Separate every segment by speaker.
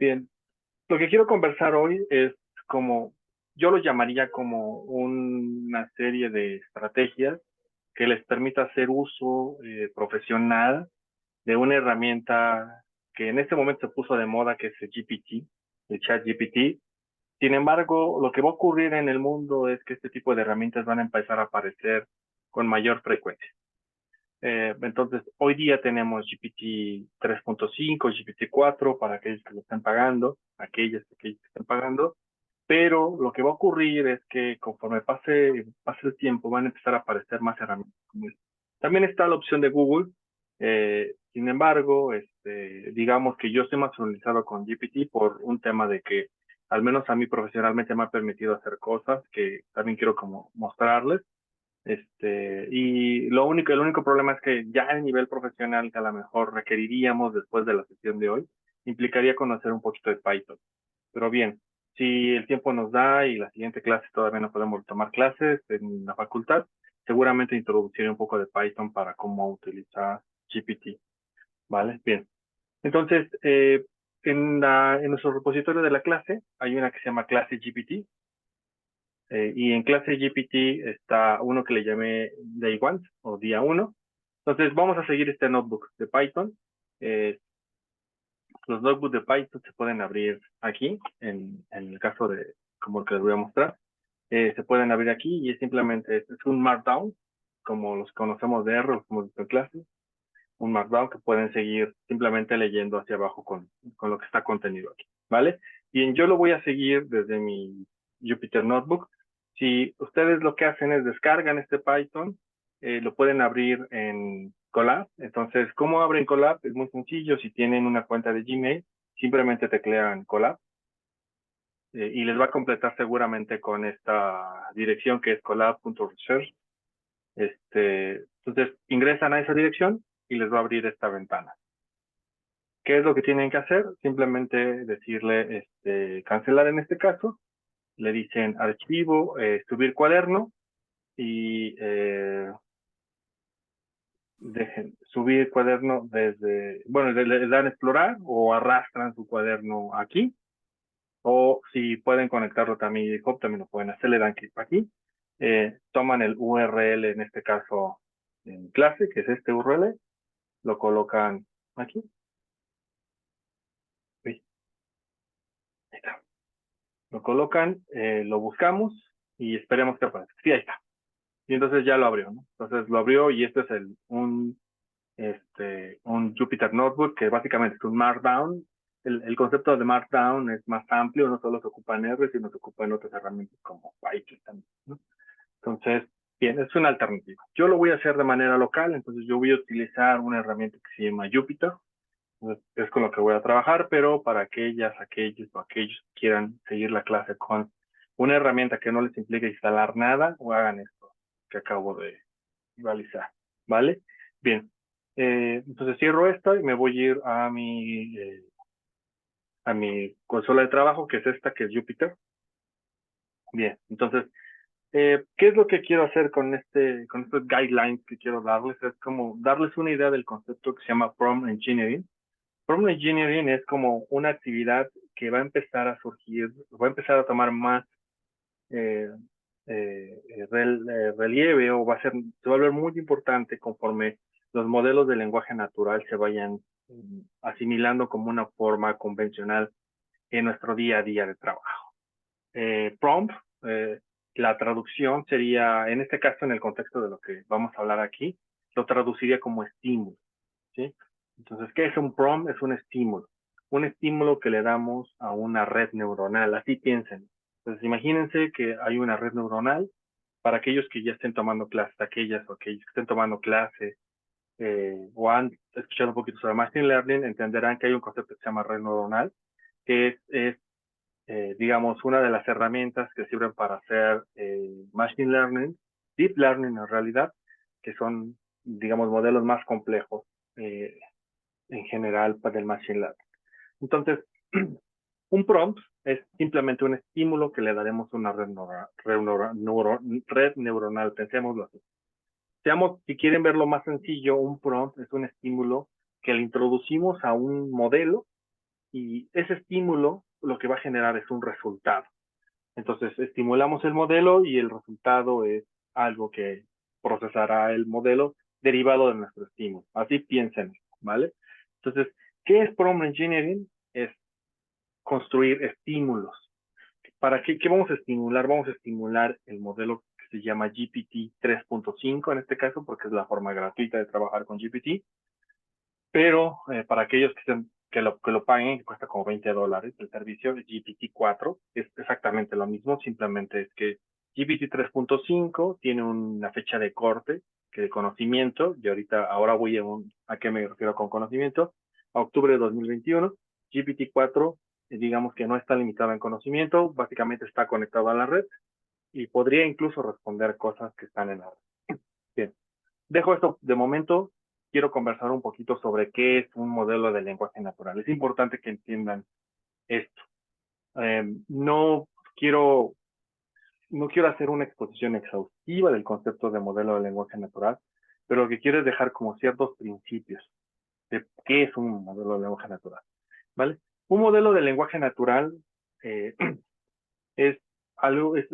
Speaker 1: Bien, lo que quiero conversar hoy es como, yo lo llamaría como una serie de estrategias que les permita hacer uso profesional de una herramienta que en este momento se puso de moda, que es el GPT, el ChatGPT. Sin embargo, lo que va a ocurrir en el mundo es que este tipo de herramientas van a empezar a aparecer con mayor frecuencia. Entonces, hoy día tenemos GPT 3.5, GPT 4 para aquellos que lo estén pagando, aquellos que estén pagando, pero lo que va a ocurrir es que conforme pase el tiempo van a empezar a aparecer más herramientas como esta. También está la opción de Google, sin embargo, digamos que yo estoy más familiarizado con GPT por un tema de que al menos a mí profesionalmente me ha permitido hacer cosas que también quiero como mostrarles. Y el único problema es que ya a nivel profesional que a lo mejor requeriríamos después de la sesión de hoy, implicaría conocer un poquito de Python. Pero bien, si el tiempo nos da y la siguiente clase todavía no podemos tomar clases en la facultad, seguramente introduciré un poco de Python para cómo utilizar GPT, ¿vale? Bien. Entonces, en nuestro repositorio de la clase hay una que se llama clase GPT, y en clase GPT está uno que le llamé Day One o día uno. Entonces vamos a seguir este notebook de Python. Eh, los notebooks de Python se pueden abrir aquí, en el caso de como el que les voy a mostrar. Se pueden abrir aquí y es simplemente es un Markdown, como los conocemos de R, los que hemos visto en clase. Un Markdown que pueden seguir simplemente leyendo hacia abajo con lo que está contenido aquí, ¿vale? Bien, yo lo voy a seguir desde mi Jupyter Notebook. Si ustedes lo que hacen es descargan este Python, lo pueden abrir en Colab. Entonces, ¿cómo abren Colab? Es muy sencillo. Si tienen una cuenta de Gmail, simplemente teclean Colab, y les va a completar seguramente con esta dirección que es colab.research. Entonces, ingresan a esa dirección y les va a abrir esta ventana. ¿Qué es lo que tienen que hacer? Simplemente decirle cancelar en este caso. Le dicen archivo, subir cuaderno y dejen subir cuaderno desde, bueno, le dan explorar o arrastran su cuaderno aquí. O si pueden conectarlo también y también lo pueden hacer, le dan clic aquí. Toman el URL, en este caso en clase, que es este URL, lo colocan aquí. Uy, ahí está. Lo colocan, lo buscamos y esperemos que aparezca. Sí, ahí está. Y entonces ya lo abrió, ¿no? Entonces lo abrió y este es un Jupyter Notebook que básicamente es un Markdown. El concepto de Markdown es más amplio, no solo se ocupa en R, sino se ocupa en otras herramientas como Python también, ¿no? Entonces, bien, es una alternativa. Yo lo voy a hacer de manera local, entonces yo voy a utilizar una herramienta que se llama Jupyter. Entonces, es con lo que voy a trabajar, pero para aquellos o aquellos que quieran seguir la clase con una herramienta que no les implique instalar nada, o hagan esto que acabo de realizar, ¿vale? Bien, entonces cierro esto y me voy a ir a mi consola de trabajo, que es esta, que es Jupyter. Bien, entonces, ¿qué es lo que quiero hacer con estos guidelines que quiero darles? Es como darles una idea del concepto que se llama Prompt Engineering. Prompt Engineering es como una actividad que va a empezar a surgir, va a empezar a tomar más eh, relieve, o se va a volver muy importante conforme los modelos de lenguaje natural se vayan asimilando como una forma convencional en nuestro día a día de trabajo. Prompt, la traducción sería, en este caso, en el contexto de lo que vamos a hablar aquí, lo traduciría como estímulo, ¿sí? Entonces, ¿qué es un prompt? Es un estímulo que le damos a una red neuronal, así piensen. Entonces, imagínense que hay una red neuronal para aquellos que ya estén tomando clases, aquellas o aquellos que estén tomando clases, o han escuchado un poquito sobre Machine Learning, entenderán que hay un concepto que se llama red neuronal, que digamos, una de las herramientas que sirven para hacer Machine Learning, Deep Learning en realidad, que son, digamos, modelos más complejos en general para el Machine Learning. Entonces, un prompt es simplemente un estímulo que le daremos a una red neuronal, pensémoslo así. Si quieren verlo más sencillo, un prompt es un estímulo que le introducimos a un modelo y ese estímulo lo que va a generar es un resultado. Entonces, estimulamos el modelo y el resultado es algo que procesará el modelo derivado de nuestro estímulo. Así piensen, ¿vale? Entonces, ¿qué es prompt engineering? Es construir estímulos. ¿Para qué vamos a estimular? Vamos a estimular el modelo que se llama GPT 3.5 en este caso, porque es la forma gratuita de trabajar con GPT. Pero para aquellos que lo paguen, que cuesta como $20 el servicio, GPT-4 es exactamente lo mismo, simplemente es que GPT 3.5 tiene una fecha de corte, que de conocimiento, y ahora voy a qué me refiero con conocimiento, a octubre de 2021. GPT-4, digamos que no está limitado en conocimiento, básicamente está conectado a la red y podría incluso responder cosas que están en la red. Bien, dejo esto de momento. Quiero conversar un poquito sobre qué es un modelo de lenguaje natural. Es importante que entiendan esto. No quiero, no quiero hacer una exposición exhaustiva del concepto de modelo de lenguaje natural, pero lo que quiero es dejar como ciertos principios de qué es un modelo de lenguaje natural, ¿vale? Un modelo de lenguaje natural eh, es algo, es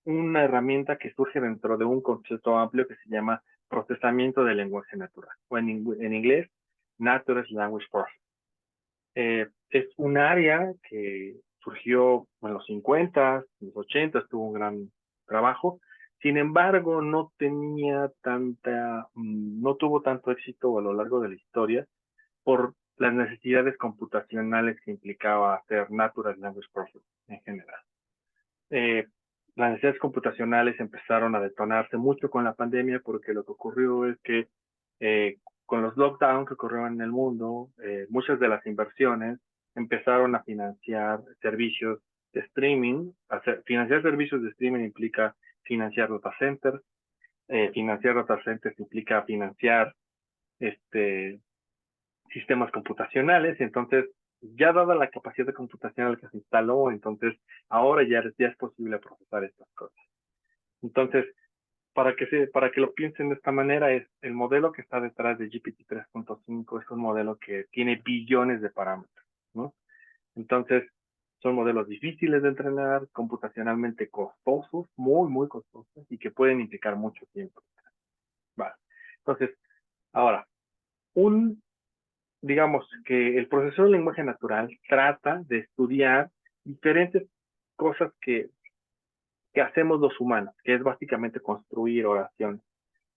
Speaker 1: una herramienta que surge dentro de un concepto amplio que se llama procesamiento del lenguaje natural, o en inglés, Natural Language Processing. Es un área que surgió en los 50, en los 80, tuvo un gran trabajo. Sin embargo, no tuvo tanto éxito a lo largo de la historia por las necesidades computacionales que implicaba hacer Natural Language Processing en general. Las necesidades computacionales empezaron a detonarse mucho con la pandemia porque lo que ocurrió es que con los lockdowns que ocurrieron en el mundo, muchas de las inversiones empezaron a financiar servicios de streaming. Financiar servicios de streaming implica financiar data centers. Financiar data centers implica financiar sistemas computacionales. Entonces, ya dada la capacidad computacional que se instaló, entonces ahora ya es posible procesar estas cosas. Entonces, para que lo piensen de esta manera, es el modelo que está detrás de GPT 3.5 es un modelo que tiene billones de parámetros, ¿no? Entonces, son modelos difíciles de entrenar, computacionalmente costosos, muy, muy costosos, y que pueden implicar mucho tiempo. Vale. Entonces, ahora, digamos que el proceso del lenguaje natural trata de estudiar diferentes cosas que hacemos los humanos, que es básicamente construir oraciones.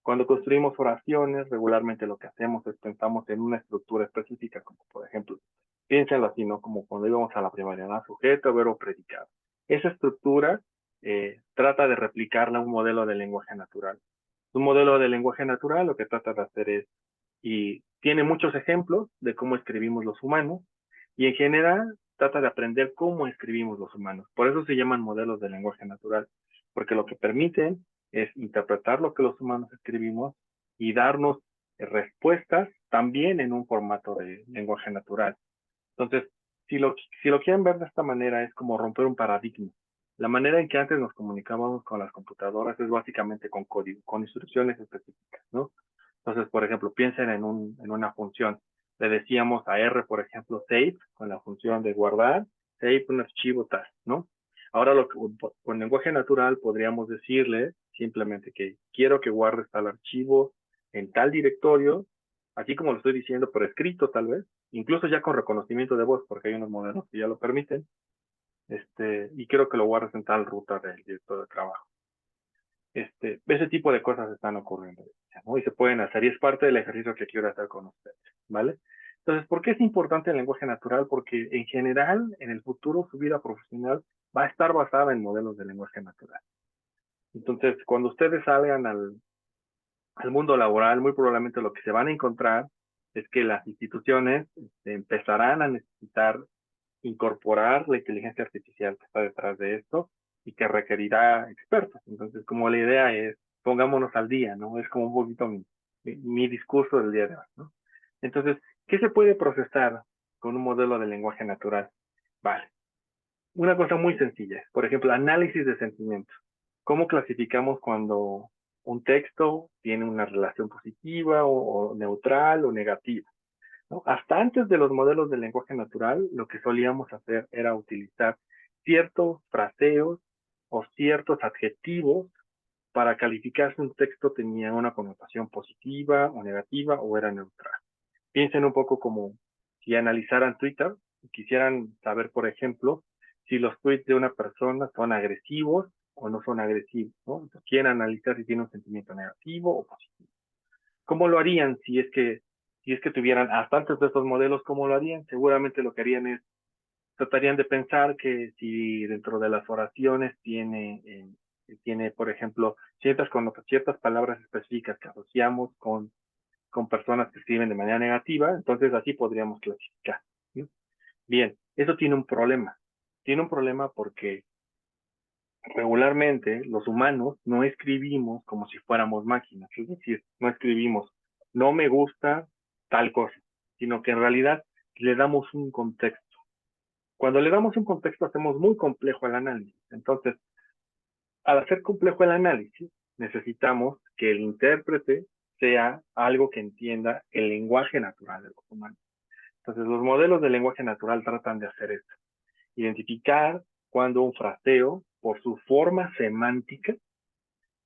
Speaker 1: Cuando construimos oraciones, regularmente lo que hacemos es pensamos en una estructura específica, como por ejemplo, piénsenlo así, ¿no? Como cuando íbamos a la primaria, ¿no? Sujeto, verbo, predicado. Esa estructura trata de replicarla a un modelo de lenguaje natural. Un modelo de lenguaje natural lo que trata de hacer es, y tiene muchos ejemplos de cómo escribimos los humanos, y en general trata de aprender cómo escribimos los humanos. Por eso se llaman modelos de lenguaje natural, porque lo que permiten es interpretar lo que los humanos escribimos y darnos respuestas también en un formato de lenguaje natural. Entonces, si lo quieren ver de esta manera, es como romper un paradigma. La manera en que antes nos comunicábamos con las computadoras es básicamente con código, con instrucciones específicas, ¿no? Entonces, por ejemplo, piensen en una función. Le decíamos a R, por ejemplo, save, con la función de guardar, save un archivo tal, ¿no? Ahora con lenguaje natural podríamos decirle simplemente que quiero que guardes tal archivo en tal directorio, así como lo estoy diciendo, pero escrito tal vez, incluso ya con reconocimiento de voz, porque hay unos modelos que ya lo permiten, y quiero que lo guardes en tal ruta del directorio de trabajo. Ese tipo de cosas están ocurriendo, ¿no? Y se pueden hacer, y es parte del ejercicio que quiero hacer con ustedes, ¿vale? Entonces, ¿por qué es importante el lenguaje natural? Porque en general, en el futuro, su vida profesional va a estar basada en modelos de lenguaje natural. Entonces, cuando ustedes salgan al mundo laboral, muy probablemente lo que se van a encontrar es que las instituciones empezarán a necesitar incorporar la inteligencia artificial que está detrás de esto y que requerirá expertos. Entonces, como la idea es, pongámonos al día, ¿no? Es como un poquito mi discurso del día de hoy, ¿no? Entonces, ¿qué se puede procesar con un modelo de lenguaje natural? Vale. Una cosa muy sencilla, por ejemplo, análisis de sentimientos. ¿Cómo clasificamos cuando un texto tiene una relación positiva o neutral o negativa? ¿no? Hasta antes de los modelos de lenguaje natural, lo que solíamos hacer era utilizar ciertos fraseos o ciertos adjetivos para calificar si un texto tenía una connotación positiva o negativa o era neutral. Piensen un poco como si analizaran Twitter y quisieran saber, por ejemplo, si los tweets de una persona son agresivos o no son agresivos, ¿no? Entonces, quieren analizar si tiene un sentimiento negativo o positivo. ¿Cómo lo harían si es que tuvieran, hasta antes de estos modelos, cómo lo harían? Seguramente lo que harían es, tratarían de pensar que si dentro de las oraciones tiene por ejemplo, ciertas palabras específicas que asociamos con personas que escriben de manera negativa, entonces así podríamos clasificar, ¿sí? Bien, eso tiene un problema. Tiene un problema porque regularmente los humanos no escribimos como si fuéramos máquinas, es decir, no escribimos no me gusta tal cosa, sino que en realidad le damos un contexto. Cuando le damos un contexto hacemos muy complejo el análisis. Entonces, al hacer complejo el análisis, necesitamos que el intérprete sea algo que entienda el lenguaje natural de los humanos. Entonces, los modelos de lenguaje natural tratan de hacer esto. Identificar cuando un fraseo, por su forma semántica,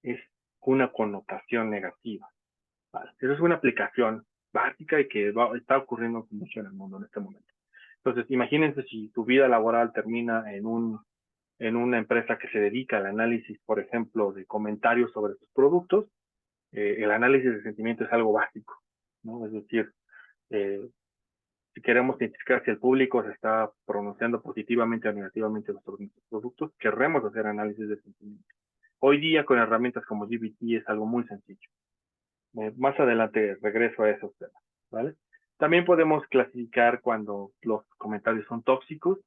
Speaker 1: es una connotación negativa. ¿Vale? Eso es una aplicación básica y que está ocurriendo mucho en el mundo en este momento. Entonces, imagínense si tu vida laboral termina en una empresa que se dedica al análisis, por ejemplo, de comentarios sobre sus productos. El análisis de sentimiento es algo básico, ¿no? Es decir, eh, si queremos identificar si el público se está pronunciando positivamente o negativamente sobre nuestros productos, querremos hacer análisis de sentimiento. Hoy día con herramientas como GPT es algo muy sencillo. Más adelante regreso a esos temas, ¿vale? También podemos clasificar cuando los comentarios son tóxicos.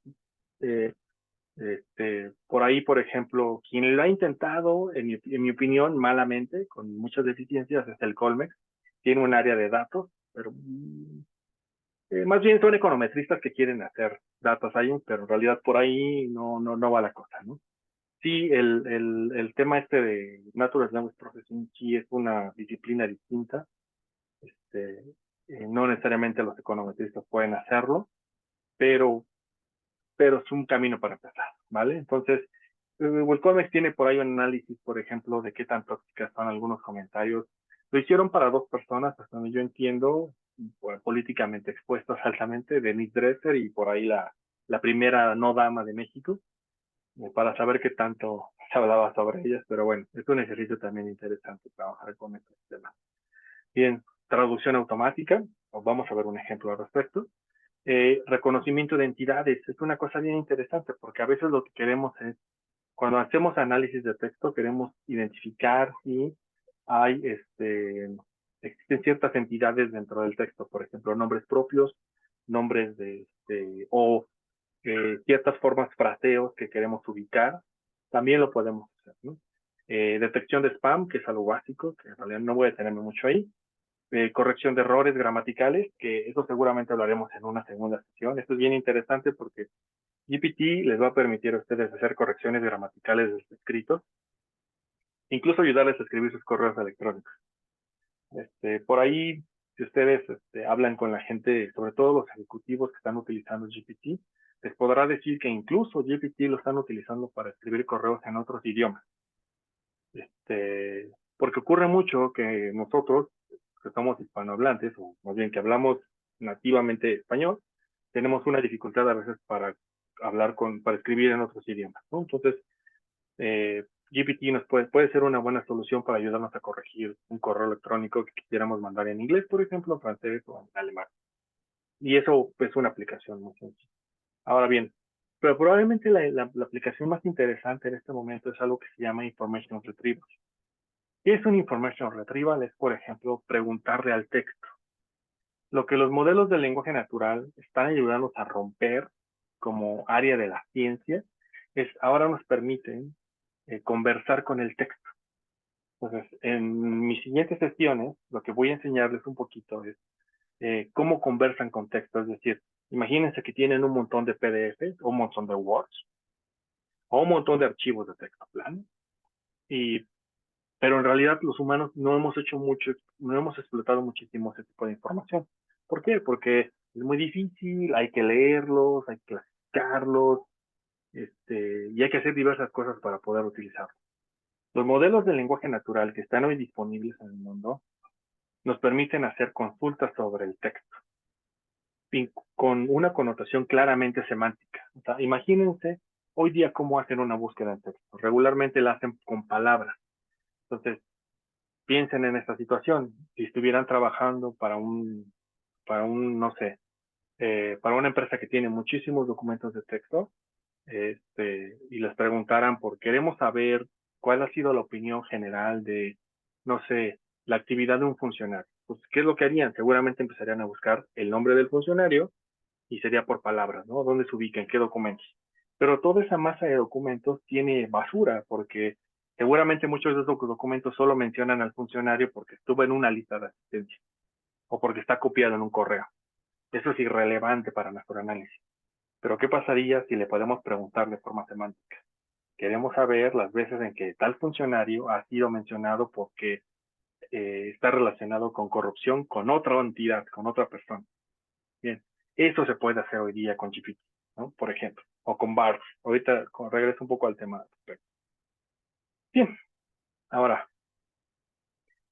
Speaker 1: Eh, por ahí, por ejemplo, quien lo ha intentado, en mi opinión, malamente, con muchas deficiencias, es el Colmex. Tiene un área de datos, pero más bien son econometristas que quieren hacer data science, pero en realidad por ahí no va la cosa, ¿no? Sí, el tema este de Natural Language Processing sí es una disciplina distinta. Este, no necesariamente los econometristas pueden hacerlo, pero es un camino para empezar, ¿vale? Entonces, Webcomics tiene por ahí un análisis, por ejemplo, de qué tan tóxicas son algunos comentarios. Lo hicieron para dos personas, hasta donde yo entiendo, políticamente expuestas altamente, Denise Dresser y por ahí la primera no dama de México, para saber qué tanto se hablaba sobre ellas, pero bueno, es un ejercicio también interesante trabajar con estos temas. Bien, traducción automática, vamos a ver un ejemplo al respecto. Reconocimiento de entidades, es una cosa bien interesante porque a veces lo que queremos es, cuando hacemos análisis de texto, queremos identificar si hay, existen ciertas entidades dentro del texto, por ejemplo, nombres propios, nombres o ciertas formas fraseos que queremos ubicar, también lo podemos hacer, ¿no? Detección de spam, que es algo básico, que en realidad no voy a detenerme mucho ahí. Corrección de errores gramaticales, que eso seguramente hablaremos en una segunda sesión. Esto es bien interesante porque GPT les va a permitir a ustedes hacer correcciones gramaticales de sus escritos, incluso ayudarles a escribir sus correos electrónicos. Por ahí, si ustedes hablan con la gente, sobre todo los ejecutivos que están utilizando GPT, les podrá decir que incluso GPT lo están utilizando para escribir correos en otros idiomas. Porque ocurre mucho que nosotros, que somos hispanohablantes, o más bien que hablamos nativamente español, tenemos una dificultad a veces para para escribir en otros idiomas, ¿no? Entonces, GPT nos puede ser una buena solución para ayudarnos a corregir un correo electrónico que quisiéramos mandar en inglés, por ejemplo, en francés o en alemán. Y eso es una aplicación muy sencilla. Ahora bien, pero probablemente la aplicación más interesante en este momento es algo que se llama Information Retrieval. ¿Qué es un Information Retrieval? Es, por ejemplo, preguntarle al texto. Lo que los modelos de lenguaje natural están ayudando a romper como área de la ciencia es ahora nos permiten conversar con el texto. Entonces, en mis siguientes sesiones, lo que voy a enseñarles un poquito es cómo conversan con texto. Es decir, imagínense que tienen un montón de PDFs, o un montón de Words, o un montón de archivos de texto plano, pero en realidad los humanos no hemos explotado muchísimo ese tipo de información. ¿Por qué? Porque es muy difícil, hay que leerlos, hay que clasificarlos, y hay que hacer diversas cosas para poder utilizarlos. Los modelos de lenguaje natural que están hoy disponibles en el mundo nos permiten hacer consultas sobre el texto con una connotación claramente semántica. O sea, imagínense hoy día cómo hacen una búsqueda en texto. Regularmente la hacen con palabras. Entonces, piensen en esta situación. Si estuvieran trabajando no sé, para una empresa que tiene muchísimos documentos de texto, y les preguntaran queremos saber cuál ha sido la opinión general de, no sé, la actividad de un funcionario. Pues, ¿qué es lo que harían? Seguramente empezarían a buscar el nombre del funcionario y sería por palabras, ¿no? ¿Dónde se ubica? ¿En qué documentos? Pero toda esa masa de documentos tiene basura, porque seguramente muchos de esos documentos solo mencionan al funcionario porque estuvo en una lista de asistencia o porque está copiado en un correo. Eso es irrelevante para nuestro análisis. Pero ¿qué pasaría si le podemos preguntar de forma semántica? Queremos saber las veces en que tal funcionario ha sido mencionado porque está relacionado con corrupción con otra entidad, con otra persona. Bien, eso se puede hacer hoy día con GPT, ¿no? Por ejemplo, o con BART. Ahorita regreso un poco al tema. Bien, ahora,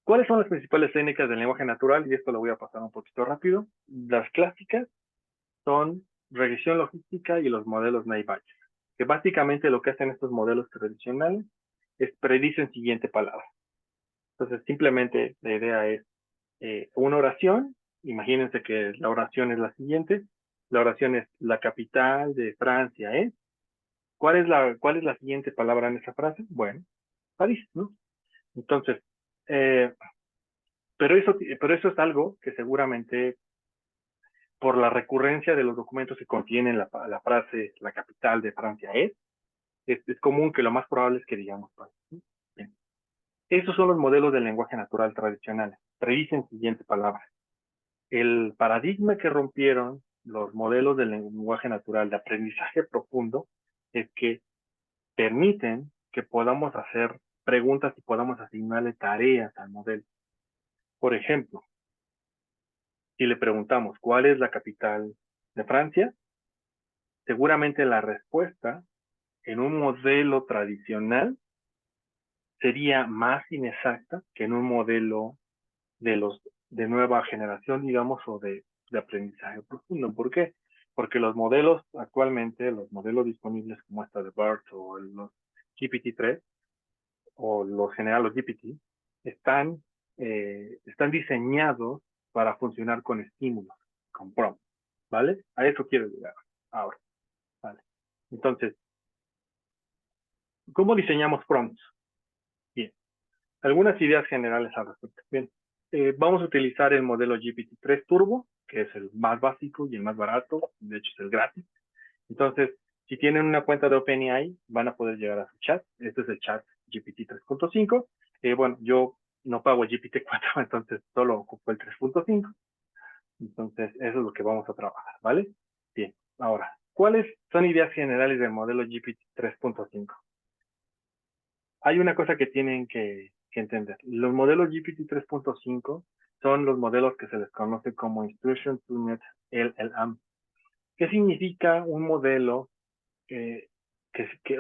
Speaker 1: ¿cuáles son las principales técnicas del lenguaje natural? Y esto lo voy a pasar un poquito rápido. Las clásicas son regresión logística y los modelos Naive, que básicamente lo que hacen estos modelos tradicionales es predicen siguiente palabra. Entonces, simplemente la idea es una oración. Imagínense que la oración es la siguiente. La oración es: la capital de Francia es. ¿Cuál es la siguiente palabra en esa frase? Bueno, París, ¿no? Entonces, eh, pero eso es algo que seguramente por la recurrencia de los documentos que contienen la frase la capital de Francia es común que lo más probable es que digamos París, ¿no? Bien. Esos son los modelos del lenguaje natural tradicionales. Revisen siguiente palabra. El paradigma que rompieron los modelos del lenguaje natural de aprendizaje profundo es que permiten que podamos hacer preguntas y podamos asignarle tareas al modelo. Por ejemplo, si le preguntamos ¿cuál es la capital de Francia? Seguramente la respuesta en un modelo tradicional sería más inexacta que en un modelo de nueva generación, digamos, o de aprendizaje profundo. ¿Por qué? Porque los modelos actualmente, los modelos disponibles como esta de BERT o los GPT-3 o los GPT, están diseñados para funcionar con estímulos, con prompts, ¿vale? A eso quiero llegar ahora, ¿vale? Entonces, ¿cómo diseñamos prompts? Bien, algunas ideas generales al respecto. Bien, vamos a utilizar el modelo GPT-3 Turbo, que es el más básico y el más barato, de hecho es el gratis. Entonces, si tienen una cuenta de OpenAI, van a poder llegar a su chat. Este es el chat GPT 3.5. Bueno, yo no pago GPT-4, entonces solo ocupo el 3.5. Entonces, eso es lo que vamos a trabajar, ¿vale? Bien, ahora, ¿cuáles son ideas generales del modelo GPT 3.5? Hay una cosa que tienen que entender. Los modelos GPT 3.5 son los modelos que se les conoce como Instruction to Net LLM. ¿Qué significa un modelo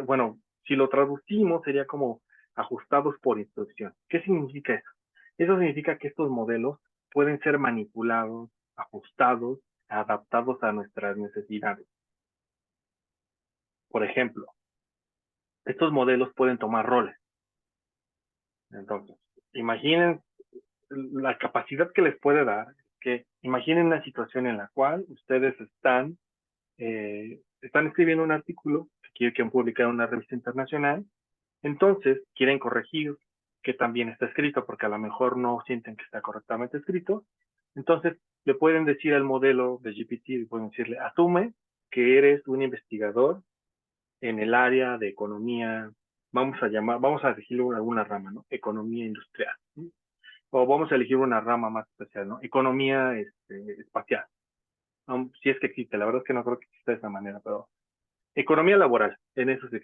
Speaker 1: bueno, si lo traducimos sería como ajustados por instrucción? ¿Qué significa eso? Eso significa que estos modelos pueden ser manipulados, ajustados, adaptados a nuestras necesidades. Por ejemplo, estos modelos pueden tomar roles. Entonces, imaginen la capacidad que les puede dar, que imaginen una situación en la cual ustedes están escribiendo un artículo que quieren publicar en una revista internacional. Entonces, quieren corregir que también está escrito, porque a lo mejor no sienten que está correctamente escrito. Entonces, le pueden decir al modelo de GPT, pueden decirle: asume que eres un investigador en el área de economía, vamos a elegir alguna rama, ¿no? Economía industrial, ¿no? O vamos a elegir una rama más especial, ¿no? Economía espacial. Si es que existe, la verdad es que no creo que exista de esa manera, pero economía laboral, en eso sí.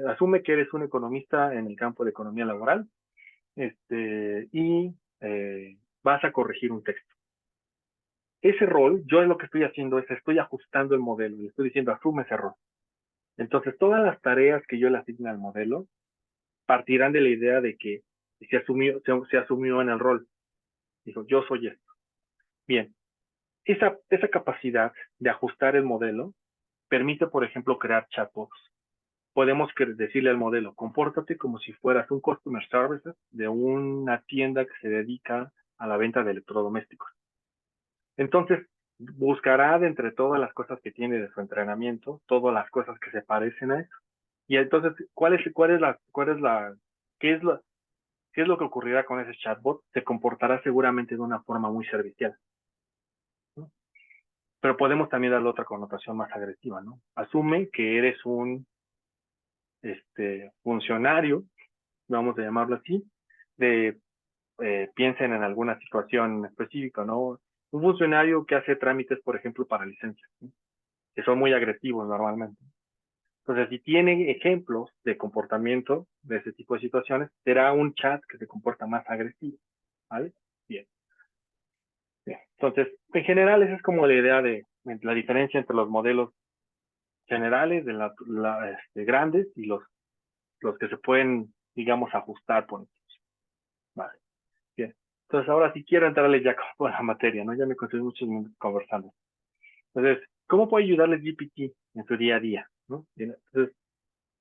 Speaker 1: Asume que eres un economista en el campo de economía laboral, y vas a corregir un texto. ese rol, yo lo que estoy haciendo es estoy ajustando el modelo, le estoy diciendo asume ese rol. Entonces, todas las tareas que yo le asigne al modelo partirán de la idea de que se asumió en el rol. Dijo, yo soy esto. Bien, esa capacidad de ajustar el modelo permite, por ejemplo, crear chatbots. Podemos decirle al modelo, compórtate como si fueras un customer service de una tienda que se dedica a la venta de electrodomésticos. Entonces, buscará de entre todas las cosas que tiene de su entrenamiento, todas las cosas que se parecen a eso. Y entonces, qué es lo que ocurrirá con ese chatbot? Se comportará seguramente de una forma muy servicial, ¿no? Pero podemos también darle otra connotación más agresiva, ¿no? Asume que eres un funcionario, vamos a llamarlo así, piensen en alguna situación específica, ¿no? Un funcionario que hace trámites, por ejemplo, para licencias, ¿no? Que son muy agresivos normalmente. Entonces, si tiene ejemplos de comportamiento de ese tipo de situaciones, será un chat que se comporta más agresivo, ¿vale? Bien. Bien. Entonces, en general, esa es como la idea de la diferencia entre los modelos generales, grandes, y los que se pueden, digamos, ajustar por nosotros. Vale. Bien. Entonces, ahora sí quiero entrarle ya con la materia, ¿no? Ya me conseguí muchos minutos conversando. Entonces, ¿cómo puede ayudarles GPT en su día a día? ¿No? Bien, entonces,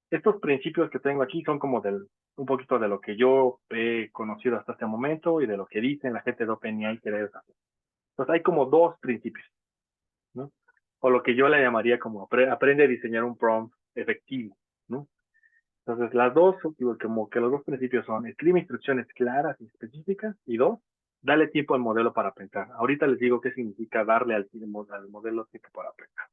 Speaker 1: estos principios que tengo aquí son como un poquito de lo que yo he conocido hasta este momento y de lo que dicen la gente de OpenAI que debe hacer. Entonces, hay como dos principios, ¿no? O lo que yo le llamaría como aprende a diseñar un prompt efectivo, ¿no? Entonces, las dos, digo, como que los dos principios son, escribe instrucciones claras y específicas, y dos, dale tiempo al modelo para pensar. Ahorita les digo qué significa darle al modelo tiempo para pensar.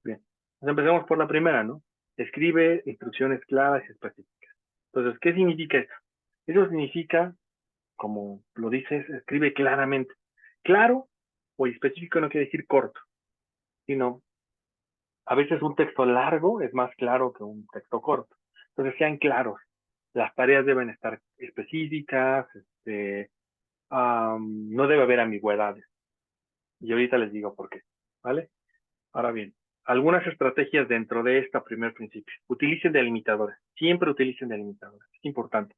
Speaker 1: Bien, pues empecemos por la primera, ¿no? Escribe instrucciones claras y específicas. Entonces, ¿qué significa eso? Eso significa, como lo dices, escribe claramente. Claro o específico no quiere decir corto, sino a veces un texto largo es más claro que un texto corto. Entonces, sean claros. Las tareas deben estar específicas, no debe haber ambigüedades. Y ahorita les digo por qué, ¿vale? Ahora bien, algunas estrategias dentro de este primer principio. Utilicen delimitadores. Siempre utilicen delimitadores. Es importante.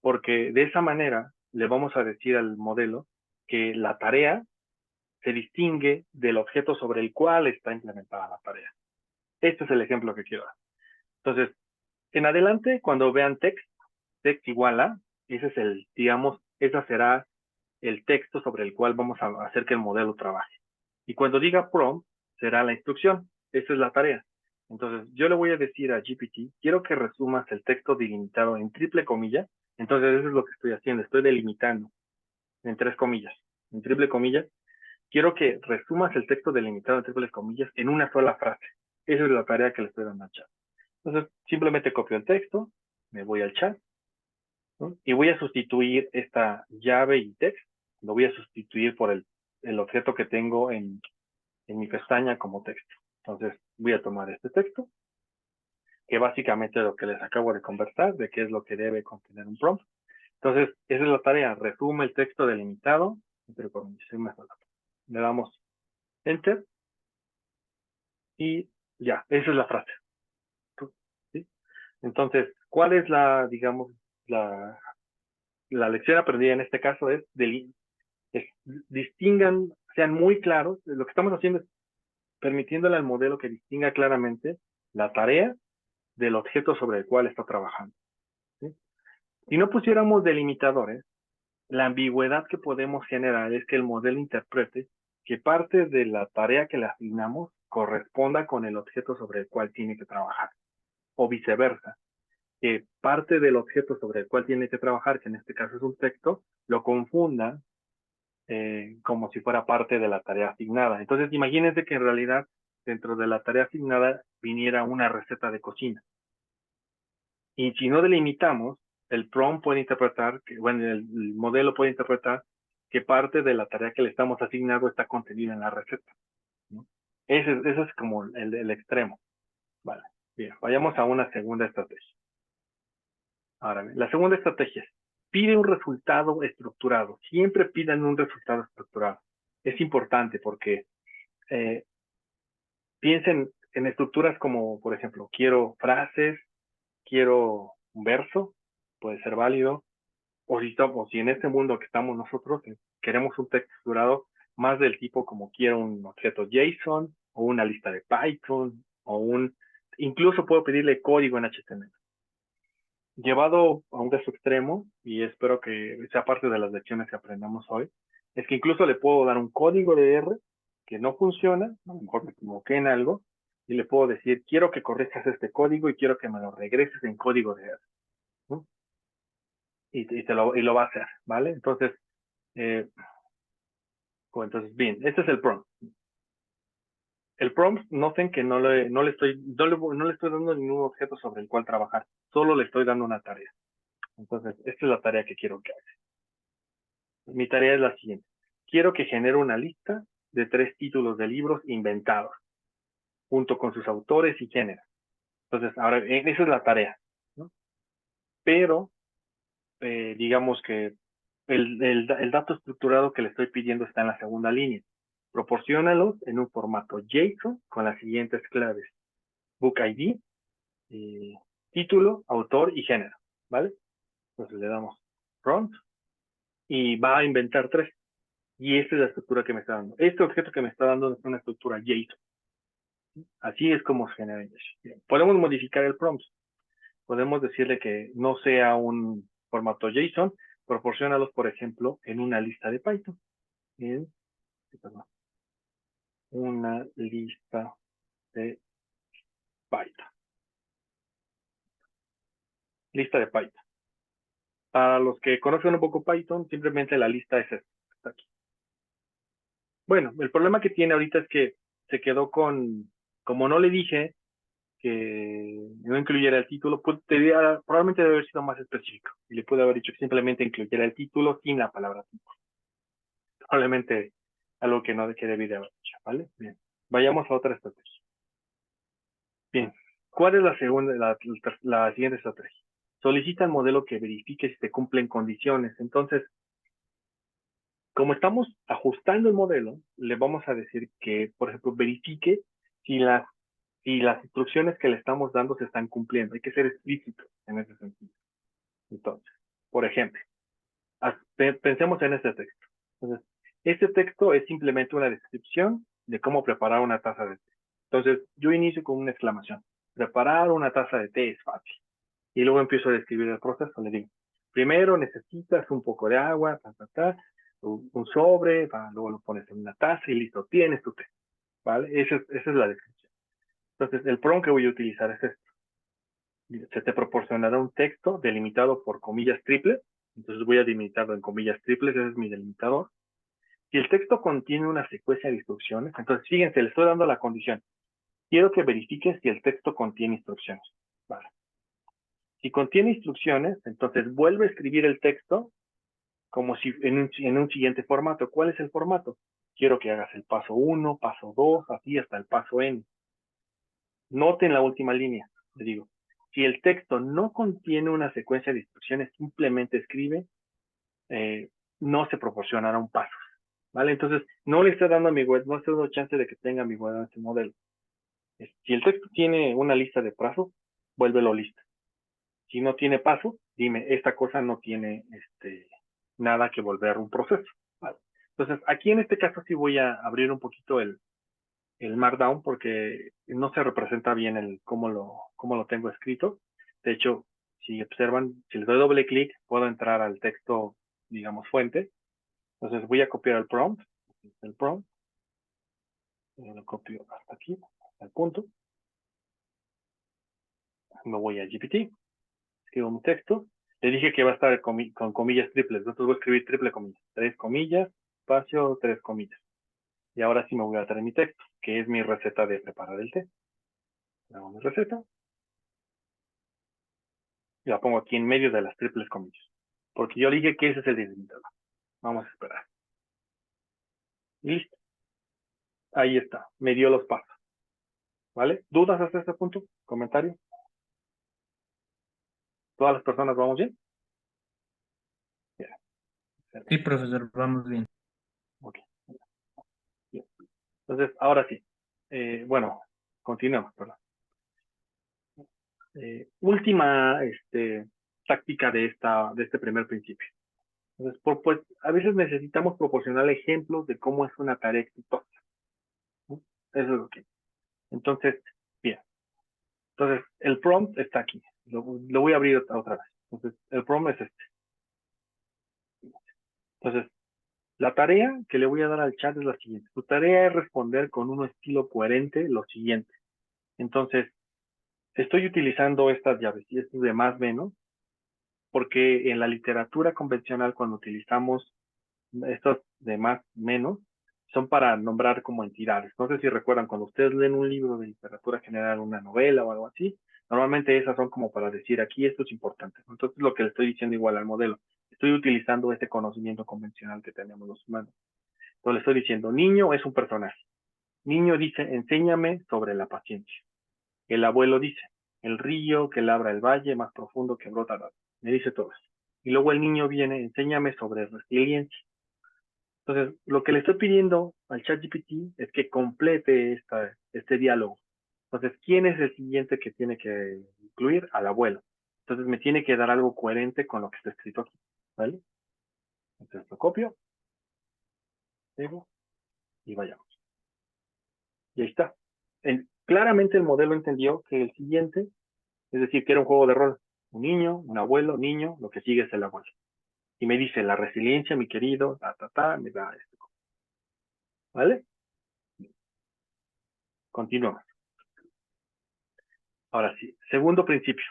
Speaker 1: Porque de esa manera le vamos a decir al modelo que la tarea se distingue del objeto sobre el cual está implementada la tarea. Este es el ejemplo que quiero dar. Entonces, en adelante, cuando vean text igual a, ese es digamos, esa será el texto sobre el cual vamos a hacer que el modelo trabaje. Y cuando diga prompt, será la instrucción. Esa es la tarea. Entonces, yo le voy a decir a GPT, quiero que resumas el texto delimitado en triple comilla. Entonces, eso es lo que estoy haciendo. Estoy delimitando en tres comillas. En triple comilla, quiero que resumas el texto delimitado en triple comillas en una sola frase. Esa es la tarea que le estoy dando al chat. Entonces, simplemente copio el texto, me voy al chat, ¿no? Y voy a sustituir esta llave y text, lo voy a sustituir por el objeto que tengo en mi pestaña como texto. Entonces, voy a tomar este texto, que básicamente es lo que les acabo de conversar, de qué es lo que debe contener un prompt. Entonces, esa es la tarea, resume el texto delimitado, entre comillas, le damos enter y ya, esa es la frase, ¿sí? Entonces, ¿cuál es digamos, la lección aprendida en este caso? Distingan, sean muy claros. Lo que estamos haciendo es permitiéndole al modelo que distinga claramente la tarea del objeto sobre el cual está trabajando, ¿sí? Si no pusiéramos delimitadores, la ambigüedad que podemos generar es que el modelo interprete que parte de la tarea que le asignamos corresponda con el objeto sobre el cual tiene que trabajar, o viceversa, que parte del objeto sobre el cual tiene que trabajar, que en este caso es un texto, lo confunda como si fuera parte de la tarea asignada. Entonces, imagínense que en realidad dentro de la tarea asignada viniera una receta de cocina. Y si no delimitamos, el prompt puede interpretar, bueno, el modelo puede interpretar que parte de la tarea que le estamos asignando está contenida en la receta, ¿no? Ese es como el extremo. Vale, bien, vayamos a una segunda estrategia. Ahora bien, la segunda estrategia es, pide un resultado estructurado. Siempre pidan un resultado estructurado. es importante porque piensen en estructuras como, por ejemplo, quiero frases, quiero un verso, puede ser válido, o si en este mundo que estamos nosotros queremos un texto estructurado más del tipo como quiero un objeto JSON o una lista de Python incluso puedo pedirle código en HTML. Llevado a un caso extremo, y espero que sea parte de las lecciones que aprendamos hoy, es que incluso le puedo dar un código de R que no funciona, a lo mejor me equivoqué en algo, y le puedo decir, quiero que corrijas este código y quiero que me lo regreses en código de R, ¿no? Y lo va a hacer, ¿vale? Entonces, bien, este es el prompt. El prompt, noten que no le estoy dando ningún objeto sobre el cual trabajar, solo le estoy dando una tarea. Entonces, esta es la tarea que quiero que haga. Mi tarea es la siguiente. Quiero que genere una lista de 3 títulos de libros inventados, junto con sus autores y género. Entonces, ahora, esa es la tarea, ¿no? Pero, digamos que el dato estructurado que le estoy pidiendo está en la segunda línea. Proporciónalos en un formato JSON con las siguientes claves. Book ID, título, autor y género, ¿vale? Entonces le damos prompt y va a inventar 3. Y esta es la estructura que me está dando. Este objeto que me está dando es una estructura JSON. Así es como se genera JSON. Podemos modificar el prompt. Podemos decirle que no sea un formato JSON, proporciónalos, por ejemplo, en una lista de Python. En una lista de Python. Lista de Python. Para los que conocen un poco Python, simplemente la lista es esta. Está aquí. Bueno, el problema que tiene ahorita es que se quedó como no le dije que no incluyera el título, probablemente debe haber sido más específico. Y le pude haber dicho que simplemente incluyera el título sin la palabra título. Probablemente algo que no debí de haber dicho, ¿vale? Bien. Vayamos a otra estrategia. Bien. ¿Cuál es la siguiente estrategia? Solicita al modelo que verifique si se cumplen condiciones. Entonces, como estamos ajustando el modelo, le vamos a decir que, por ejemplo, verifique si las instrucciones que le estamos dando se están cumpliendo. Hay que ser explícitos en ese sentido. Entonces, por ejemplo, pensemos en este texto. Entonces, este texto es simplemente una descripción de cómo preparar una taza de té. Entonces, yo inicio con una exclamación. Preparar una taza de té es fácil. Y luego empiezo a describir el proceso. Le digo, primero necesitas un poco de agua, un sobre, luego lo pones en una taza y listo, tienes tu té. ¿Vale? Esa es la descripción. Entonces, el prompt que voy a utilizar es este. Se te proporcionará un texto delimitado por comillas triples. Entonces voy a delimitarlo en comillas triples, ese es mi delimitador. Si el texto contiene una secuencia de instrucciones, entonces fíjense, le estoy dando la condición. Quiero que verifiques si el texto contiene instrucciones. Vale. Si contiene instrucciones, entonces vuelve a escribir el texto como si en un siguiente formato. ¿Cuál es el formato? Quiero que hagas el paso 1, paso 2, así hasta el paso N. Noten la última línea, le digo. Si el texto no contiene una secuencia de instrucciones, simplemente escribe, no se proporcionará un paso. ¿Vale? Entonces, no le estoy dando a mi web, no estoy dando chance de que tenga mi web en este modelo. Si el texto tiene una lista de pasos, vuélvelo lista. Si no tiene paso, dime, esta cosa no tiene nada que volver un proceso. ¿Vale? Entonces, aquí en este caso sí voy a abrir un poquito el Markdown porque no se representa bien cómo lo tengo escrito. De hecho, si observan, si le doy doble clic, puedo entrar al texto, digamos, fuente. Entonces voy a copiar el prompt. Lo copio hasta aquí, hasta el punto. Me voy a GPT, escribo mi texto. Le dije que va a estar con comillas triples, entonces voy a escribir triple comillas. 3 comillas, espacio, 3 comillas. Y ahora sí me voy a traer mi texto, que es mi receta de preparar el té. Hago mi receta y la pongo aquí en medio de las triples comillas. Porque yo le dije que ese es el delimitador. Vamos a esperar. Listo. Ahí está. Me dio los pasos. ¿Vale? ¿Dudas hasta este punto? ¿Comentario? ¿Todas las personas vamos bien?
Speaker 2: Sí, profesor, vamos bien.
Speaker 1: Ok. Entonces, ahora sí. Bueno, continuamos, perdón. Última táctica de este primer principio. Entonces, pues, a veces necesitamos proporcionar ejemplos de cómo es una tarea exitosa, ¿no? Eso es lo que. Entonces, bien. Entonces, el prompt está aquí. Lo voy a abrir otra vez. Entonces, el prompt es este. Entonces, la tarea que le voy a dar al chat es la siguiente. Tu tarea es responder con un estilo coherente lo siguiente. Entonces, estoy utilizando estas llaves y esto es de más menos, porque en la literatura convencional, cuando utilizamos estos de más menos, son para nombrar como entidades. No sé si recuerdan, cuando ustedes leen un libro de literatura general, una novela o algo así, normalmente esas son como para decir aquí esto es importante. Entonces, lo que le estoy diciendo igual al modelo, estoy utilizando este conocimiento convencional que tenemos los humanos. Entonces, le estoy diciendo, niño es un personaje. Niño dice, enséñame sobre la paciencia. El abuelo dice, el río que labra el valle más profundo que brota. Me dice todo eso. Y luego el niño viene, enséñame sobre resiliencia. Entonces, lo que le estoy pidiendo al ChatGPT es que complete este diálogo. Entonces, ¿quién es el siguiente que tiene que incluir? Al abuelo. Entonces, me tiene que dar algo coherente con lo que está escrito aquí. ¿Vale? Entonces, lo copio, pego y vayamos. Y ahí está. Claramente el modelo entendió que el siguiente, es decir, que era un juego de rol. Un niño, un abuelo, niño, lo que sigue es el abuelo. Y me dice, la resiliencia, mi querido, me da esto. ¿Vale? Continuamos. Ahora sí, segundo principio.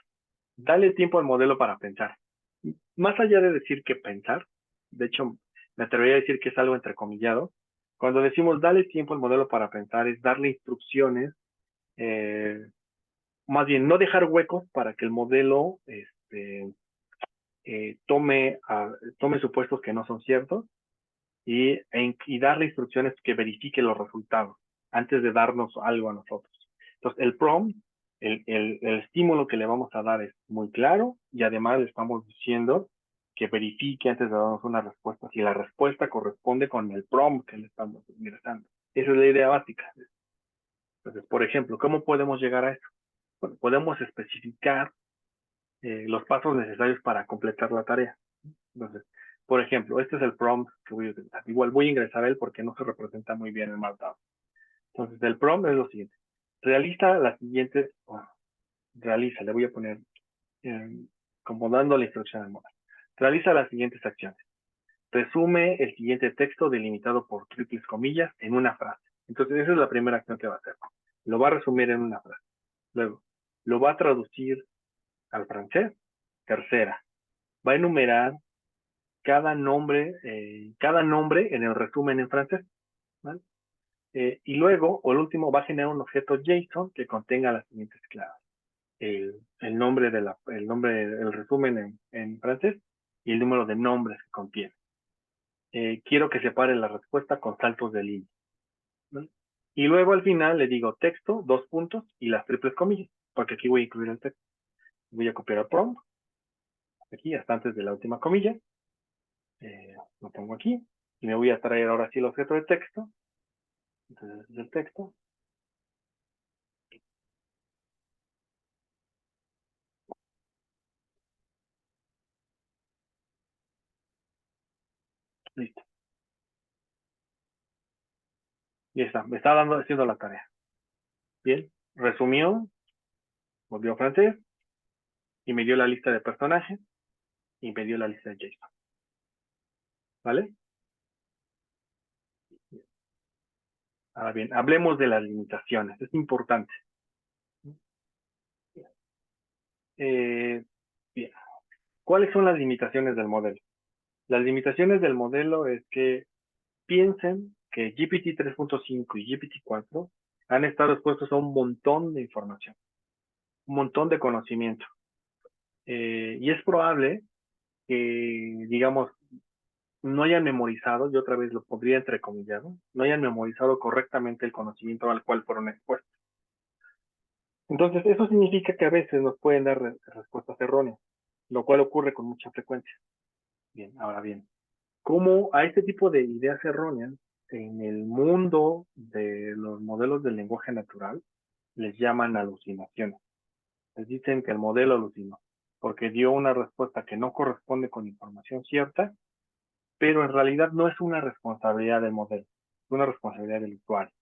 Speaker 1: Dale tiempo al modelo para pensar. Más allá de decir que pensar, de hecho, me atrevería a decir que es algo entrecomillado. Cuando decimos dale tiempo al modelo para pensar, es darle instrucciones, más bien no dejar huecos para que el modelo tome supuestos que no son ciertos y darle instrucciones que verifique los resultados antes de darnos algo a nosotros. Entonces, el prompt, el estímulo que le vamos a dar es muy claro y además le estamos diciendo que verifique antes de darnos una respuesta si la respuesta corresponde con el prompt que le estamos ingresando. Esa es la idea básica. Entonces, por ejemplo, ¿cómo podemos llegar a eso? Bueno, podemos especificar los pasos necesarios para completar la tarea. Entonces, por ejemplo, este es el prompt que voy a utilizar. Igual voy a ingresar a él porque no se representa muy bien en Markdown. Entonces, el prompt es lo siguiente. Realiza las siguientes, le voy a poner como dando la instrucción al modelo. Realiza las siguientes acciones. Resume el siguiente texto delimitado por triples comillas en una frase. Entonces, esa es la primera acción que va a hacer. Lo va a resumir en una frase. Luego, lo va a traducir al francés. Tercera, va a enumerar cada nombre en el resumen en francés. ¿Vale? Y luego, o el último, va a generar un objeto JSON que contenga las siguientes claves. El nombre del resumen en francés y el número de nombres que contiene. Quiero que separe la respuesta con saltos de línea. ¿Vale? Y luego al final le digo texto, 2 puntos y las triples comillas, porque aquí voy a incluir el texto. Voy a copiar el prompt, aquí hasta antes de la última comilla. Lo pongo aquí y me voy a traer ahora sí el objeto de texto. Entonces, el texto. Listo. Y está. Me está haciendo la tarea. Bien. Resumió, volvió a francés y me dio la lista de personajes y me dio la lista de JSON. ¿Vale? Ahora bien, hablemos de las limitaciones. Es importante. Bien. ¿Cuáles son las limitaciones del modelo? Las limitaciones del modelo es que piensen que GPT 3.5 y GPT 4 han estado expuestos a un montón de información, un montón de conocimiento. Y es probable que, digamos, no hayan memorizado, y otra vez lo pondría entrecomillado, no hayan memorizado correctamente el conocimiento al cual fueron expuestos. Entonces, eso significa que a veces nos pueden dar respuestas erróneas, lo cual ocurre con mucha frecuencia. Bien, ahora bien, ¿cómo a este tipo de ideas erróneas en el mundo de los modelos del lenguaje natural les llaman alucinaciones. Les dicen que el modelo alucinó, porque dio una respuesta que no corresponde con información cierta, pero en realidad no es una responsabilidad del modelo, es una responsabilidad del usuario.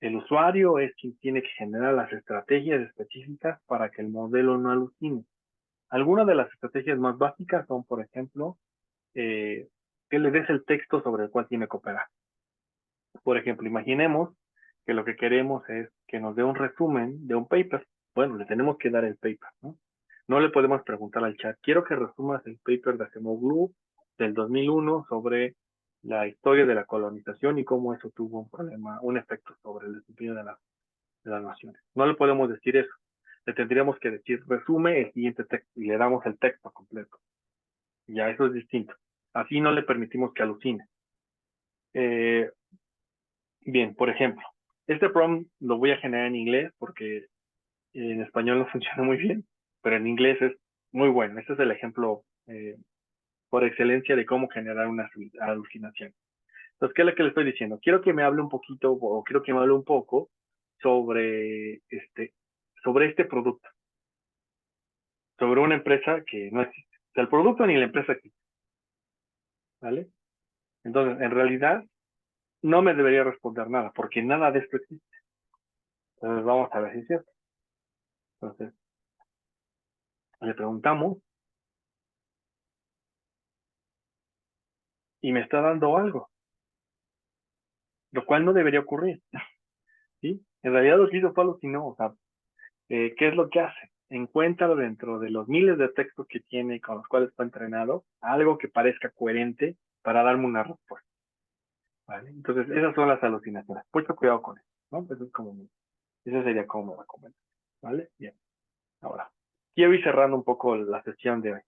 Speaker 1: El usuario es quien tiene que generar las estrategias específicas para que el modelo no alucine. Algunas de las estrategias más básicas son, por ejemplo, que le des el texto sobre el cual tiene que operar. Por ejemplo, imaginemos que lo que queremos es que nos dé un resumen de un paper. Bueno, le tenemos que dar el paper, ¿no? No le podemos preguntar al chat, quiero que resumas el paper de Acemoglu del 2001 sobre la historia de la colonización y cómo eso tuvo un problema, un efecto sobre el desempeño de las naciones. No le podemos decir eso. Le tendríamos que decir, resume el siguiente texto y le damos el texto completo. Ya, eso es distinto. Así no le permitimos que alucine. Bien, por ejemplo, este prompt lo voy a generar en inglés porque en español no funciona muy bien, pero en inglés es muy bueno. Este es el ejemplo por excelencia de cómo generar una alucinación. Entonces, ¿qué es lo que le estoy diciendo? Quiero que me hable un poquito, o quiero que me hable un poco sobre este producto, sobre una empresa que no existe. O sea, el producto ni la empresa existe, ¿vale? Entonces, en realidad, no me debería responder nada, porque nada de esto existe. Entonces, vamos a ver si es cierto. Entonces, le preguntamos y me está dando algo, lo cual no debería ocurrir, ¿sí? En realidad lo que hizo fue alucinó, o sea, ¿qué es lo que hace? Encuentra dentro de los miles de textos que tiene con los cuales fue entrenado algo que parezca coherente para darme una respuesta, ¿vale? Entonces, esas son las alucinaciones. Mucho cuidado con eso, ¿no? Eso sería como me recomiendo, ¿vale? Bien, ahora, quiero ir cerrando un poco la sesión de hoy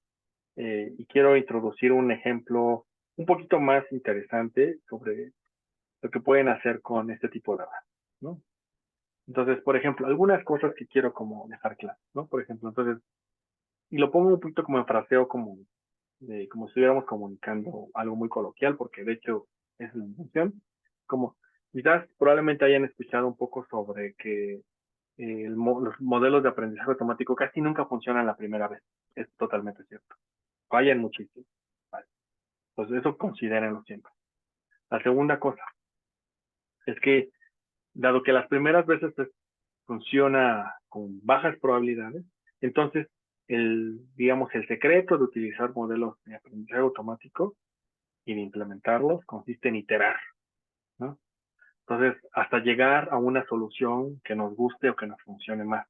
Speaker 1: y quiero introducir un ejemplo un poquito más interesante sobre lo que pueden hacer con este tipo de datos, ¿no? Entonces, por ejemplo, algunas cosas que quiero como dejar claras, ¿no? Por ejemplo, entonces, y lo pongo un poquito como en fraseo, como si estuviéramos comunicando algo muy coloquial, porque de hecho es la intención, como quizás probablemente hayan escuchado un poco sobre que los modelos de aprendizaje automático casi nunca funcionan la primera vez. Es totalmente cierto. Fallan muchísimo. Vale. Entonces, eso considérenlo siempre. La segunda cosa es que, dado que las primeras veces funciona con bajas probabilidades, entonces digamos, el secreto de utilizar modelos de aprendizaje automático y de implementarlos consiste en iterar, ¿no? Entonces, hasta llegar a una solución que nos guste o que nos funcione más.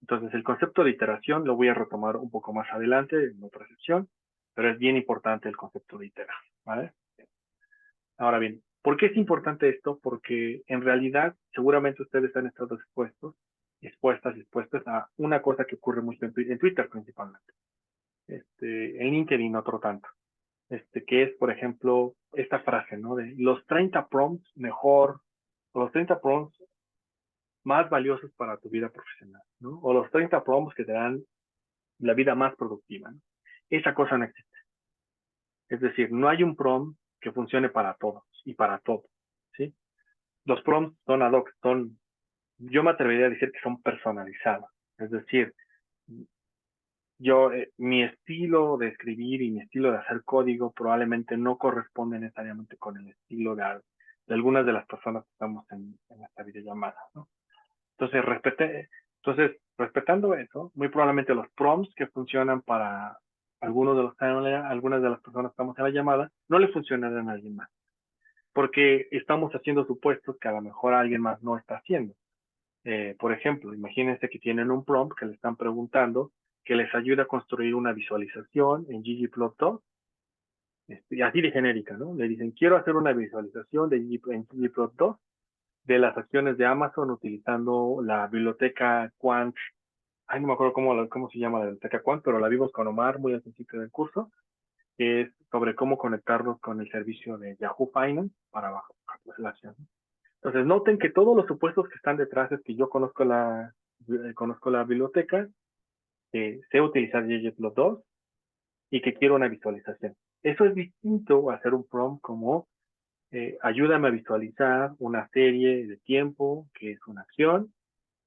Speaker 1: Entonces, el concepto de iteración lo voy a retomar un poco más adelante en otra sección, pero es bien importante el concepto de iterar, ¿vale? Ahora bien, ¿por qué es importante esto? Porque en realidad seguramente ustedes han estado expuestas a una cosa que ocurre mucho en Twitter principalmente. En LinkedIn otro tanto. Que es, por ejemplo, esta frase, ¿no? De los 30 prompts mejor, o los 30 prompts más valiosos para tu vida profesional, ¿no? O los 30 prompts que te dan la vida más productiva, ¿no? Esa cosa no existe. Es decir, no hay un prompt que funcione para todos y para todo, ¿sí? Los prompts son ad hoc, yo me atrevería a decir que son personalizados. Es decir, mi estilo de escribir y mi estilo de hacer código probablemente no corresponde necesariamente con el estilo de algunas de las personas que estamos en esta videollamada, ¿no? Entonces, respetando eso, muy probablemente los prompts que funcionan para algunas de las personas que estamos en la llamada, no le funcionarán a alguien más, porque estamos haciendo supuestos que a lo mejor alguien más no está haciendo. Por ejemplo, imagínense que tienen un prompt que le están preguntando que les ayude a construir una visualización en ggplot2, así de genérica, ¿no? Le dicen, quiero hacer una visualización en ggplot2 de las acciones de Amazon utilizando la biblioteca Quant. Ay, no me acuerdo cómo se llama la biblioteca Quant, pero la vimos con Omar muy al principio del curso, que es sobre cómo conectarnos con el servicio de Yahoo Finance para bajar la acción. Entonces, noten que todos los supuestos que están detrás es que yo conozco la biblioteca, que sé utilizar ggplot2 y que quiero una visualización. Eso es distinto a hacer un prompt como ayúdame a visualizar una serie de tiempo que es una acción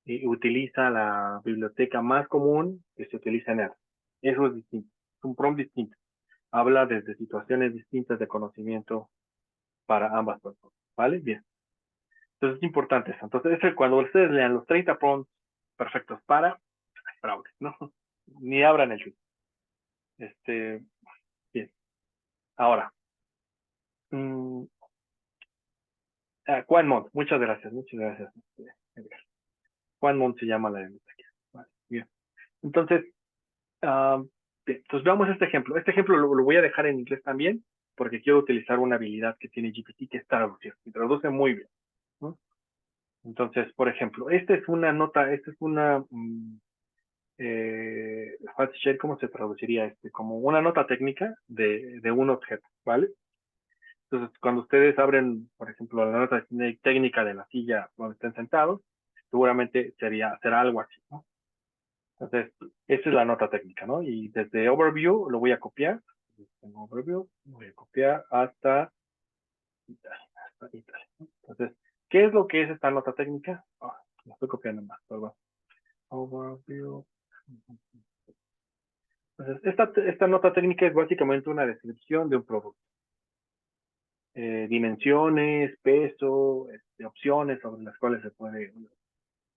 Speaker 1: y utiliza la biblioteca más común que se utiliza en R. Eso es distinto, es un prompt distinto. Habla desde situaciones distintas de conocimiento para ambas personas, ¿vale? Bien. Entonces es importante eso. Entonces, cuando ustedes lean los 30 prompts perfectos para fraude, ¿no? Ni abran el tweet. Bien. Ahora, mmm, Juan Mont, muchas gracias, Edgar. Juan Mont se llama la biblioteca. Vale, bien. Entonces, bien, entonces veamos este ejemplo. Este ejemplo lo voy a dejar en inglés también, porque quiero utilizar una habilidad que tiene GPT, que es traducir. Y traduce muy bien, ¿no? Entonces, por ejemplo, esta es una nota, esta es una ¿cómo se traduciría este? Como una nota técnica de un objeto, ¿vale? Entonces, cuando ustedes abren, por ejemplo, la nota técnica de la silla donde estén sentados, seguramente será algo así, ¿no? Entonces, esa es la nota técnica, ¿no? Y desde Overview lo voy a copiar. Tengo Overview, lo voy a copiar hasta Italia, ¿no? Entonces, ¿qué es lo que es esta nota técnica? La estoy copiando más, perdón. Overview. Entonces, esta nota técnica es básicamente una descripción de un producto. Dimensiones, peso, opciones sobre las cuales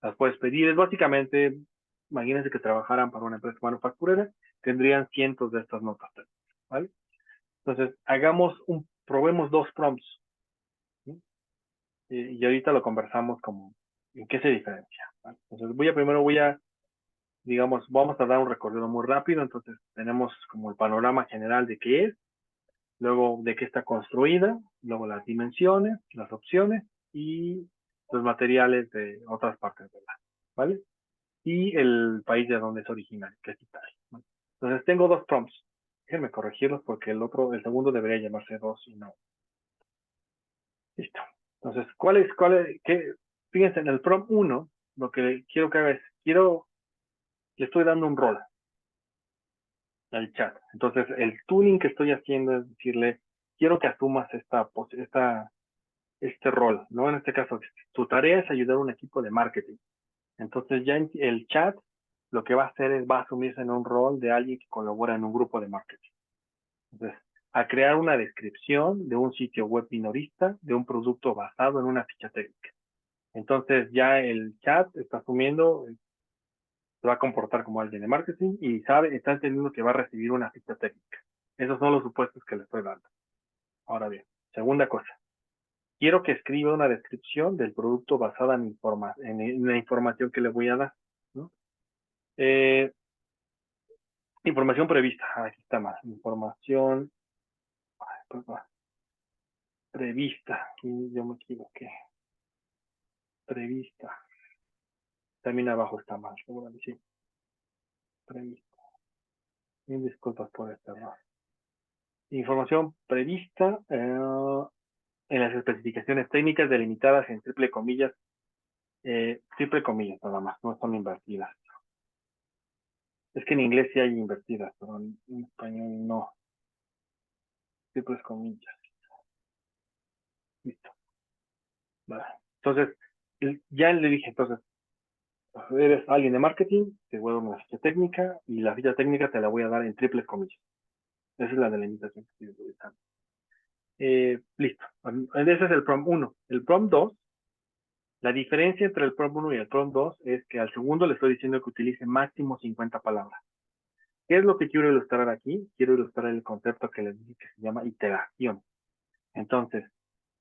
Speaker 1: las puedes pedir. Es básicamente, imagínense que trabajaran para una empresa manufacturera, tendrían cientos de estas notas técnicas, ¿vale? Entonces, probemos dos prompts, ¿sí? Y ahorita lo conversamos como en qué se diferencia, ¿vale? Entonces, digamos, vamos a dar un recorrido muy rápido. Entonces, tenemos como el panorama general de qué es, luego de qué está construida, luego las dimensiones, las opciones y los materiales de otras partes de la, ¿vale? Y el país de donde es originario, que es Italia, ¿vale? Entonces tengo dos prompts. Déjenme corregirlos porque el segundo debería llamarse dos y no. Listo. Entonces, fíjense, en el prompt 1, lo que quiero que haga es, le estoy dando un rol al chat. Entonces, el tuning que estoy haciendo es decirle, quiero que asumas este rol, ¿no? En este caso, tu tarea es ayudar a un equipo de marketing. Entonces, ya el chat lo que va a hacer es, va a asumirse en un rol de alguien que colabora en un grupo de marketing. Entonces, a crear una descripción de un sitio web minorista de un producto basado en una ficha técnica. Entonces, ya el chat está asumiendo, se va a comportar como alguien de marketing y está entendiendo que va a recibir una ficha técnica. Esos son los supuestos que le estoy dando. Ahora bien, segunda cosa. Quiero que escriba una descripción del producto basada en la información que le voy a dar, ¿no? Información prevista. Aquí está más. Información prevista. Aquí yo me equivoqué. Prevista. También abajo está mal. Sí. Prevista. Mil disculpas por este error. Información prevista en las especificaciones técnicas delimitadas en triple comillas nada más, no son invertidas. Es que en inglés sí hay invertidas, pero en español no. Triples comillas. Listo. Vale. Entonces, ya le dije, entonces, eres alguien de marketing, te voy a dar una ficha técnica y la ficha técnica te la voy a dar en triples comillas. Esa es la delimitación que estoy utilizando. Listo. Ese es el prompt 1. El prompt 2, la diferencia entre el prompt 1 y el prompt 2 es que al segundo le estoy diciendo que utilice máximo 50 palabras. ¿Qué es lo que quiero ilustrar aquí? Quiero ilustrar el concepto que les dije que se llama iteración. Entonces,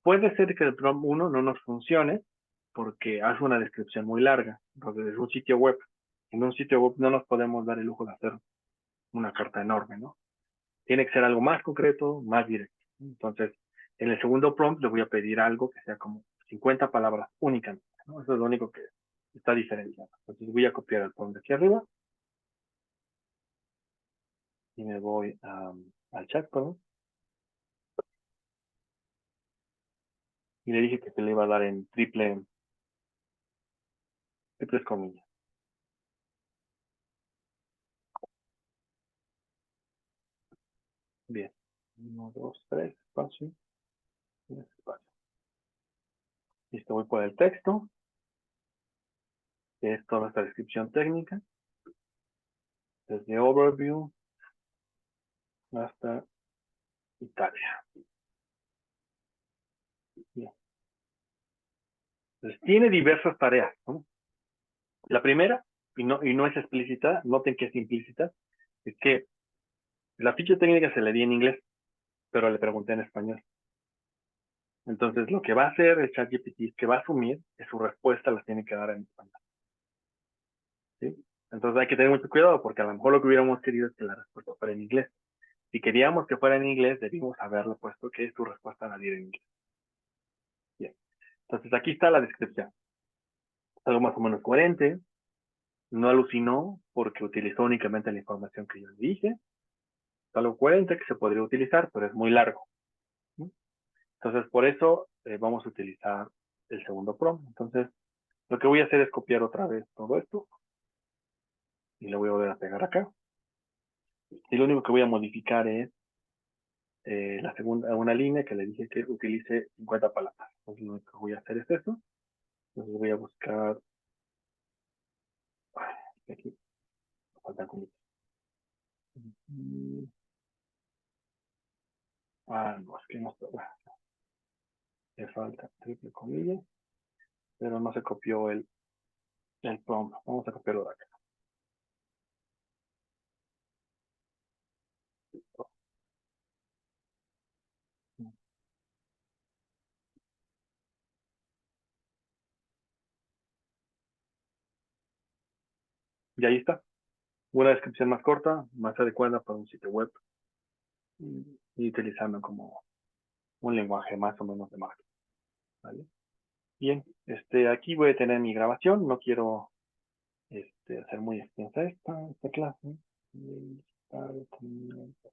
Speaker 1: puede ser que el prompt 1 no nos funcione porque hace una descripción muy larga. Entonces, es un sitio web. En un sitio web no nos podemos dar el lujo de hacer una carta enorme, ¿no? Tiene que ser algo más concreto, más directo. Entonces, en el segundo prompt le voy a pedir algo que sea como 50 palabras únicamente, ¿no? Eso es lo único que está diferenciando. Entonces voy a copiar el prompt de aquí arriba y me voy al chat, perdón. Y le dije que se le iba a dar en triples comillas. Bien. 1, 2, 3, espacio. Listo, voy por el texto, que es toda esta descripción técnica, desde overview hasta Italia. Bien. Entonces, tiene diversas tareas, ¿no? La primera, y no es explícita, noten que es implícita, es que la ficha técnica se le di en inglés, pero le pregunté en español. Entonces, lo que va a hacer el ChatGPT es que va a asumir que su respuesta la tiene que dar en español. ¿Sí? Entonces, hay que tener mucho cuidado porque a lo mejor lo que hubiéramos querido es que la respuesta fuera en inglés. Si queríamos que fuera en inglés, debimos haberle puesto que su respuesta la diera en inglés. Bien. Entonces, aquí está la descripción. Algo más o menos coherente. No alucinó porque utilizó únicamente la información que yo le dije. Es algo coherente que se podría utilizar, pero es muy largo. ¿Sí? Entonces, por eso vamos a utilizar el segundo prompt. Entonces, lo que voy a hacer es copiar otra vez todo esto y lo voy a volver a pegar acá. Y lo único que voy a modificar es la segunda, una línea que le dije que utilice 50 palabras. Entonces, lo único que voy a hacer es eso. Entonces, voy a buscar. Aquí, me faltan comillas. No, es que no está. Le falta triple comillas, pero no se copió el prompt. Vamos a copiarlo de acá. Y ahí está. Una descripción más corta, más adecuada para un sitio web y utilizando como un lenguaje más o menos de marketing. ¿Vale? Bien, aquí voy a tener mi grabación. No quiero hacer muy extensa esta clase.